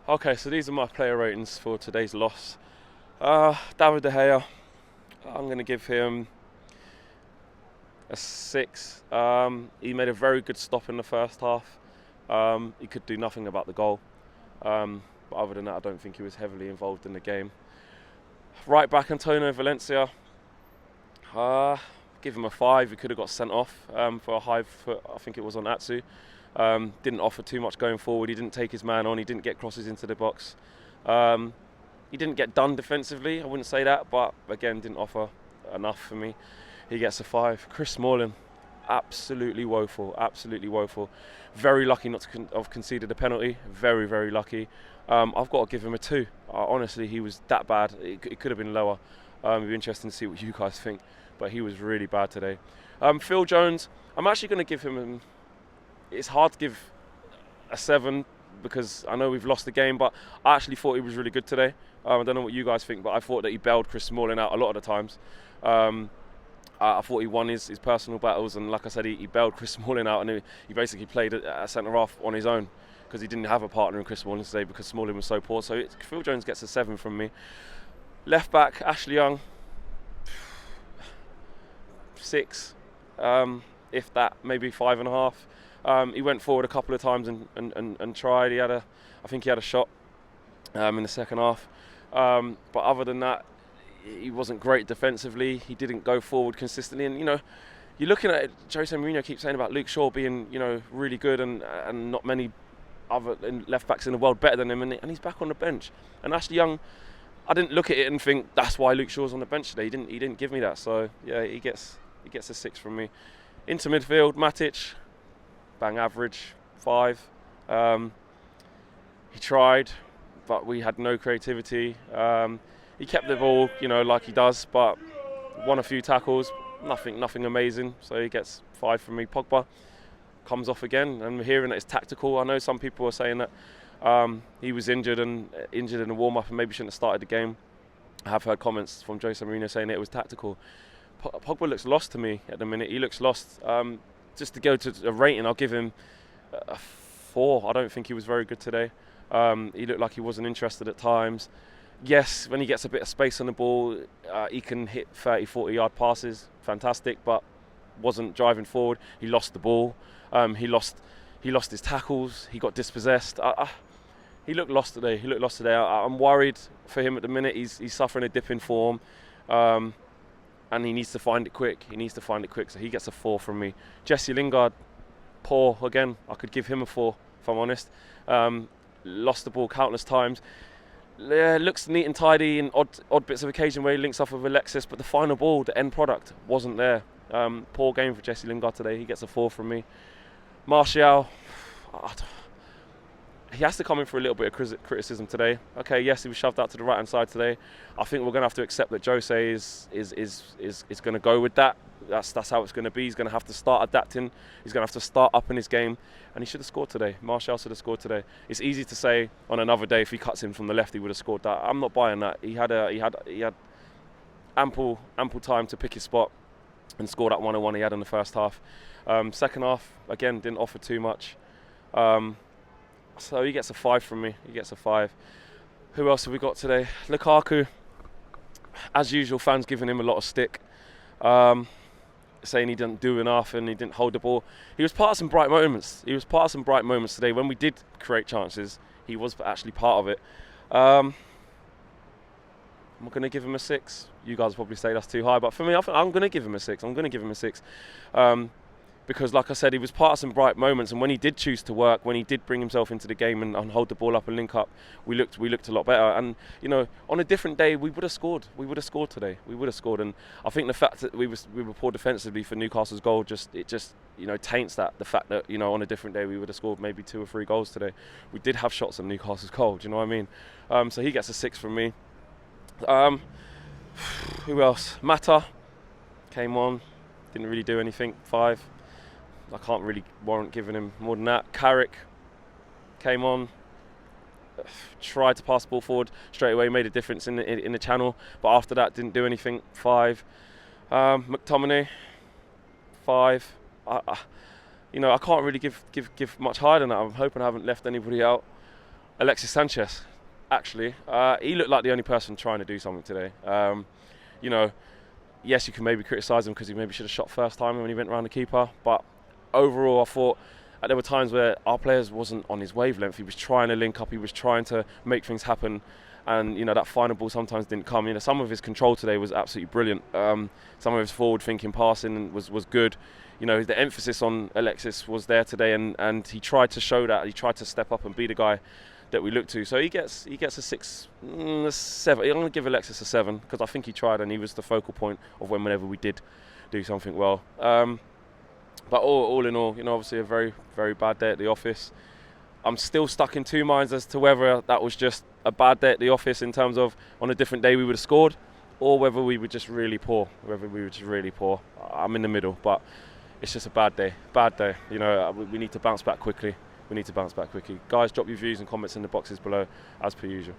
Okay, so these are my player ratings for today's loss. David De Gea, I'm going to give him a 6. He made a very good stop in the first half. He could do nothing about the goal. But other than that, I don't think he was heavily involved in the game. Right back, Antonio Valencia. Give him a 5. He could have got sent off for a high foot. I think it was on Atsu. Didn't offer too much going forward. He didn't take his man on. He didn't get crosses into the box. He didn't get done defensively. I wouldn't say that, but again, didn't offer enough for me. He gets a 5. Chris Smalling, absolutely woeful. Absolutely woeful. Very lucky not to have conceded a penalty. Very, very lucky. I've got to give him a 2. Honestly, he was that bad. It could have been lower. It'd be interesting to see what you guys think, but he was really bad today. Phil Jones, I'm actually going to give him. It's hard to give a 7 because I know we've lost the game, but I actually thought he was really good today. I don't know what you guys think, but I thought that he bailed Chris Smalling out a lot of the times. I thought he won his personal battles, and like I said, he bailed Chris Smalling out, and he basically played a centre-half on his own because he didn't have a partner in Chris Smalling today because Smalling was so poor. So Phil Jones gets a 7 from me. Left back, Ashley Young, 6, if that, maybe 5.5. He went forward a couple of times and tried. I think he had a shot in the second half. But other than that, he wasn't great defensively. He didn't go forward consistently. And, you're looking at it, Jose Mourinho keeps saying about Luke Shaw being, really good and not many other left backs in the world better than him. And he's back on the bench. And Ashley Young, I didn't look at it and think that's why Luke Shaw's on the bench today. He didn't give me that. So, yeah, he gets a 6 from me. Into midfield, Matic, bang average, 5. He tried, but we had no creativity. He kept the ball, like he does, but won a few tackles, nothing amazing. So he gets 5 from me. Pogba comes off again, and we're hearing that it's tactical. I know some people are saying that he was injured in the warm-up and maybe shouldn't have started the game. I have heard comments from Jose Mourinho saying it was tactical. Pogba looks lost to me at the minute. He looks lost. Just to go to a rating, I'll give him a 4. I don't think he was very good today. He looked like he wasn't interested at times. Yes, when he gets a bit of space on the ball, he can hit 30, 40-yard passes. Fantastic, but wasn't driving forward. He lost the ball. He lost his tackles. He got dispossessed. He looked lost today. I'm worried for him at the minute. He's suffering a dip in form. And he needs to find it quick. So he gets a 4 from me. Jesse Lingard, poor again. I could give him a 4 if I'm honest. Lost the ball countless times. Looks neat and tidy in odd bits of occasion where he links off with Alexis, but the final ball, the end product, wasn't there. Poor game for Jesse Lingard today. He gets a 4 from me. Martial, he has to come in for a little bit of criticism today. Okay, yes, he was shoved out to the right-hand side today. I think we're going to have to accept that Jose is going to go with that. That's how it's going to be. He's going to have to start adapting. He's going to have to start upping his game, and he should have scored today. Martial should have scored today. It's easy to say on another day if he cuts in from the left, he would have scored that. I'm not buying that. He had ample time to pick his spot and score that 1-on-1 he had in the first half. Second half, again, didn't offer too much. So he gets a 5 from me. Who else have we got today? Lukaku. As usual, fans giving him a lot of stick. Saying he didn't do enough and he didn't hold the ball. He was part of some bright moments. Today. When we did create chances, he was actually part of it. I'm going to give him a 6. You guys probably say that's too high, but for me, I'm going to give him a 6. Because, like I said, he was part of some bright moments, and when he did choose to work, when he did bring himself into the game and hold the ball up and link up, we looked a lot better. And on a different day, we would have scored. Today. And I think the fact that we were poor defensively for Newcastle's goal just taints that. The fact that on a different day we would have scored maybe 2 or 3 goals today. We did have shots on Newcastle's goal. Do you know what I mean? So he gets a 6 from me. Who else? Mata came on, didn't really do anything. 5. I can't really warrant giving him more than that. Carrick came on, tried to pass the ball forward straight away, made a difference in the channel, but after that didn't do anything. 5. McTominay, 5. I can't really give much higher than that. I'm hoping I haven't left anybody out. Alexis Sanchez, actually. He looked like the only person trying to do something today. You know, yes, you can maybe criticise him because he maybe should have shot first time when he went around the keeper, but overall I thought there were times where our players wasn't on his wavelength. He was trying to link up, he was trying to make things happen, and that final ball sometimes didn't come. Some of his control today was absolutely brilliant. Some of his forward-thinking passing was good. The emphasis on Alexis was there today, and he tried to show that. He tried to step up and be the guy that we look to. So he gets a 6, a 7. I'm going to give Alexis a 7 because I think he tried and he was the focal point of whenever we did do something well. But all in all, obviously a very, very bad day at the office. I'm still stuck in two minds as to whether that was just a bad day at the office in terms of on a different day we would have scored, or whether we were just really poor. I'm in the middle, but it's just a bad day. We need to bounce back quickly. Guys, drop your views and comments in the boxes below, as per usual.